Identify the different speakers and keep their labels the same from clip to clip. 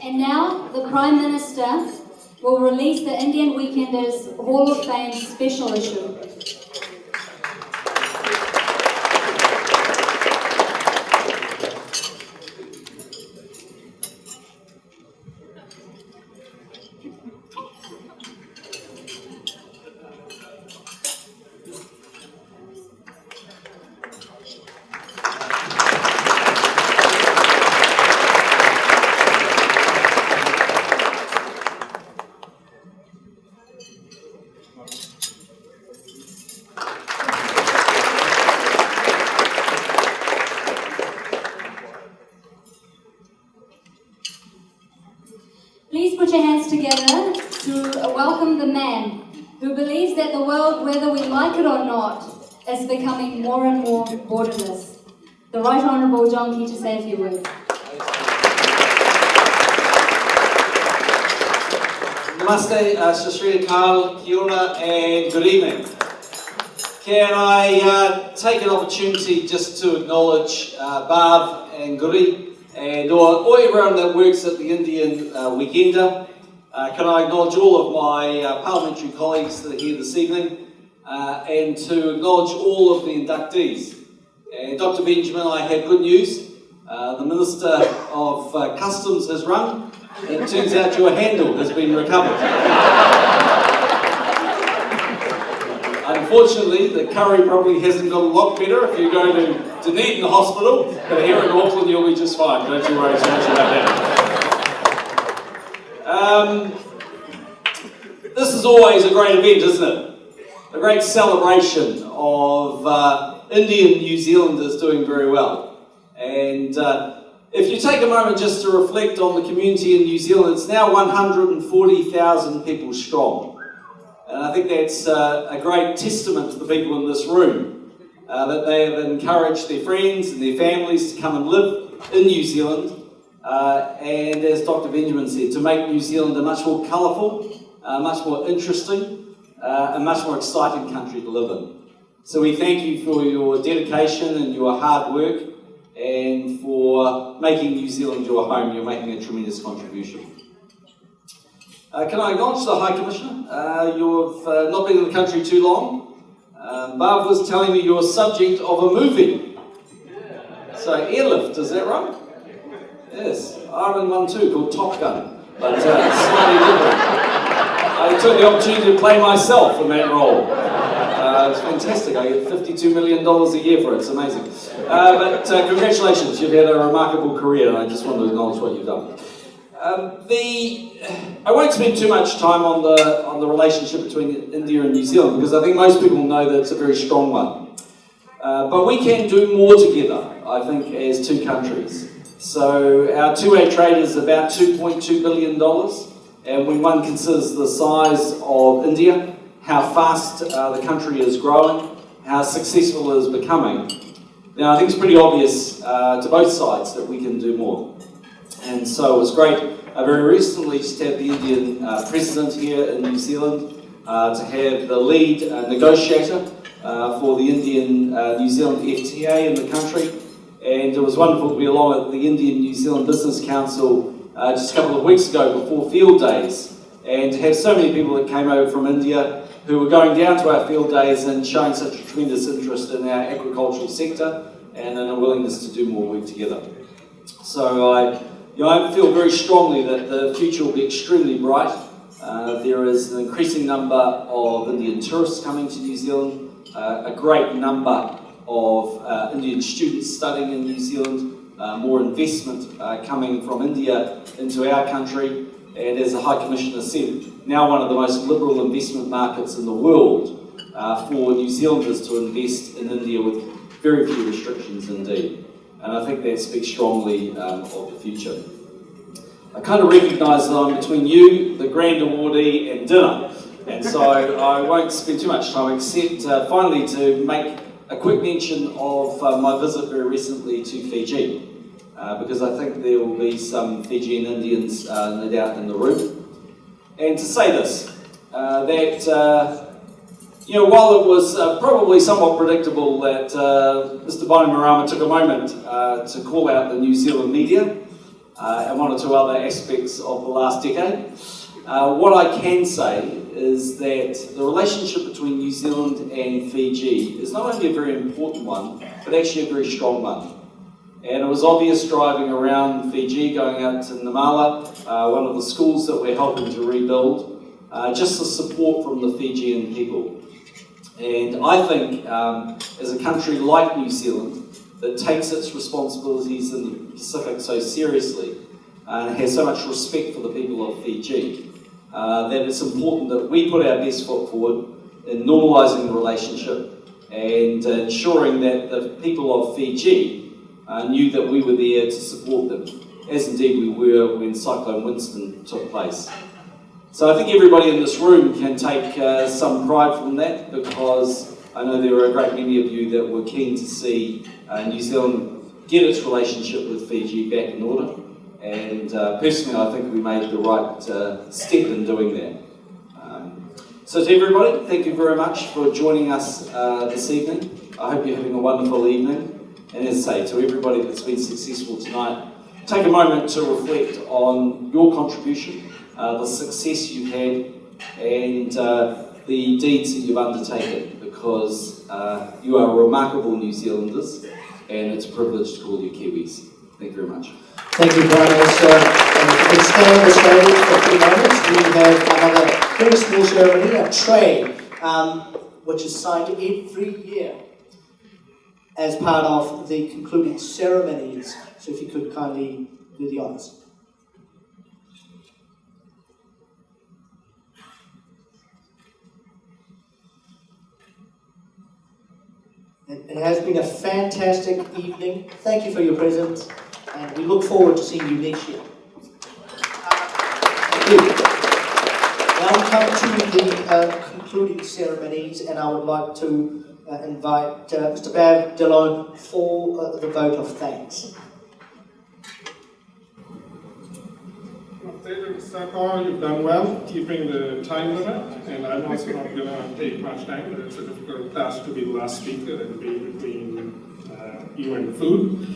Speaker 1: And now, the Prime Minister will release the Indian Weekenders Hall of Fame special issue. Please put your hands together to welcome the man who believes that the world, whether we like it or not, is becoming more and more borderless. The Right Honourable John Key to say a few words.
Speaker 2: Namaste, Sri Akal, Kia ora, and good evening. Can I take an opportunity just to acknowledge Bhav and Guri and or everyone that works at the Indian Weekender. Can I acknowledge all of my parliamentary colleagues that are here this evening and to acknowledge all of the inductees. And Dr. Benjamin, I have good news. The Minister of Customs has rung. It turns out your handle has been recovered. Unfortunately, the curry probably hasn't got a lot better if you go to Dunedin Hospital, but here in Auckland you'll be just fine. Don't you worry too much about that. This is always a great event, isn't it? A great celebration of Indian New Zealanders doing very well. And if you take a moment just to reflect on the community in New Zealand, it's now 140,000 people strong. And I think that's a great testament to the people in this room, that they have encouraged their friends and their families to come and live in New Zealand, and as Dr. Benjamin said, to make New Zealand a much more colourful, much more interesting, a much more exciting country to live in. So we thank you for your dedication and your hard work, and for making New Zealand your home. You're making a tremendous contribution. Can I acknowledge the High Commissioner? You've not been in the country too long. Bhav was telling me you're subject of a movie. So Airlift, is that right? Yes, I'm in one too, called Top Gun, but it's slightly different. I took the opportunity to play myself in that role. It's fantastic. I get $52 million a year for it. It's amazing. But congratulations, you've had a remarkable career, and I just want to acknowledge what you've done. I won't spend too much time on the relationship between India and New Zealand, because I think most people know that it's a very strong one. But we can do more together, I think, as two countries. So our two-way trade is about $2.2 billion, and when one considers the size of India, how fast the country is growing, how successful it is becoming, now I think it's pretty obvious to both sides that we can do more. And so it was great very recently just to have the Indian President here in New Zealand, to have the lead negotiator for the Indian New Zealand FTA in the country. And it was wonderful to be along at the Indian New Zealand Business Council just a couple of weeks ago before Field Days, and to have so many people that came over from India who were going down to our Field Days and showing such a tremendous interest in our agricultural sector and in a willingness to do more work together. So I feel very strongly that the future will be extremely bright. There is an increasing number of Indian tourists coming to New Zealand, a great number of Indian students studying in New Zealand, more investment coming from India into our country, and as the High Commissioner said, now one of the most liberal investment markets in the world for New Zealanders to invest in India with very few restrictions indeed. And I think that speaks strongly of the future. I kind of recognise that I'm between you, the grand awardee, and dinner, and so I won't spend too much time except finally to make a quick mention of my visit very recently to Fiji, because I think there will be some Fijian Indians no doubt in the room. And to say this, that while it was probably somewhat predictable that Mr. Bainimarama took a moment to call out the New Zealand media, and one or two other aspects of the last decade. What I can say is that the relationship between New Zealand and Fiji is not only a very important one, but actually a very strong one. And it was obvious driving around Fiji, going out to Namala, one of the schools that we're helping to rebuild, just the support from the Fijian people. And I think as a country like New Zealand, that takes its responsibilities in the Pacific so seriously, and has so much respect for the people of Fiji, that it's important that we put our best foot forward in normalising the relationship and ensuring that the people of Fiji knew that we were there to support them, as indeed we were when Cyclone Winston took place. So I think everybody in this room can take some pride from that, because I know there are a great many of you that were keen to see New Zealand get its relationship with Fiji back in order. And personally, I think we made the right step in doing that. So to everybody, thank you very much for joining us this evening. I hope you're having a wonderful evening. And as I say, to everybody that's been successful tonight, take a moment to reflect on your contribution, the success you've had, and the deeds that you've undertaken, because you are remarkable New Zealanders, and it's a privilege to call you Kiwis. Thank you very much.
Speaker 3: Thank you, Prime Minister. And if you can stay on the stage for a few moments, we have another very small ceremony, a tray, which is signed every year as part of the concluding ceremonies. So if you could kindly do the honours. It has been a fantastic evening. Thank you for your presence, and we look forward to seeing you next year. Thank you. Now we come to the concluding ceremonies, and I would like to invite Mr. Bhav, Dhillon for the vote of thanks.
Speaker 4: Sarkar, you've done well keeping the time limit, and I'm also not going to take much time, but it's a difficult task to be the last speaker and be between you and the food.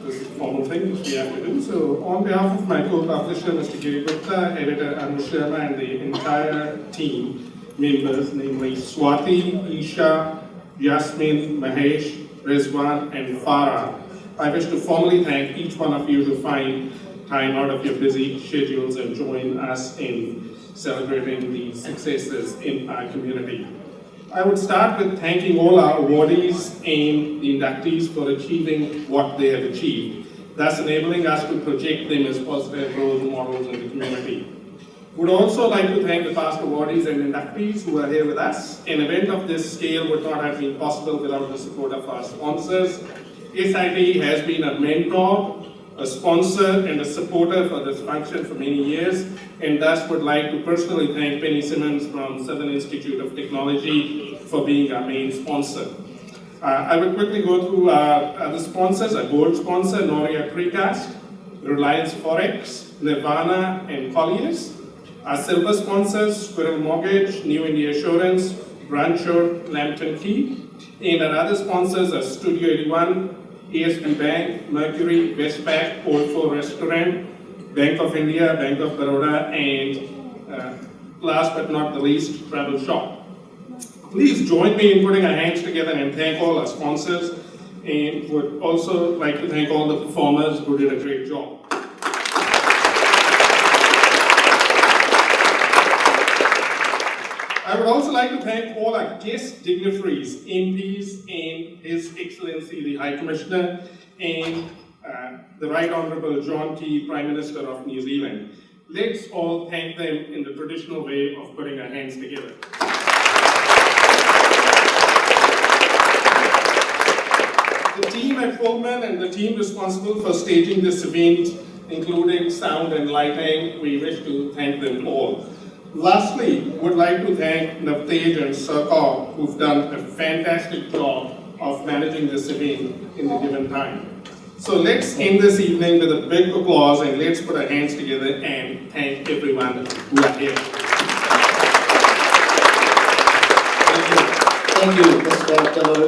Speaker 4: This is a formal thing which we have to do. So on behalf of my co-publisher, Mr. Giri Gupta, editor Anu Sharma, and the entire team members, namely Swati, Isha, Yasmin, Mahesh, Rizwan, and Farah, I wish to formally thank each one of you to find time out of your busy schedules and join us in celebrating the successes in our community. I would start with thanking all our awardees and the inductees for achieving what they have achieved, thus enabling us to project them as positive role models in the community. Would also like to thank the past awardees and inductees who are here with us. An event of this scale would not have been possible without the support of our sponsors. SIT has been a mentor, a sponsor, and a supporter for this function for many years, and thus would like to personally thank Penny Simmons from Southern Institute of Technology for being our main sponsor. I will quickly go through our other sponsors. Our gold sponsor, Noria Precast, Reliance Forex, Nirvana, and Colliers. Our silver sponsors, Squirrel Mortgage, New India Assurance, Branchor, Lambton Key. And our other sponsors are Studio 81, ASB Bank, Mercury, Westpac, Old Four Restaurant, Bank of India, Bank of Baroda, and last but not the least, Travel Shop. Please join me in putting our hands together and thank all our sponsors, and would also like to thank all the performers who did a great job. I would also like to thank all our guest dignitaries, MPs, and His Excellency the High Commissioner, and the Right Honourable John Key, Prime Minister of New Zealand. Let's all thank them in the traditional way of putting our hands together. The team at Pullman and the team responsible for staging this event, including sound and lighting, we wish to thank them all. Lastly, would like to thank Navtej and Sarkar, who've done a fantastic job of managing this event in the given time. So let's end this evening with a big applause, and let's put our hands together and thank everyone who are here.
Speaker 3: Thank you, Mr. Dhillon.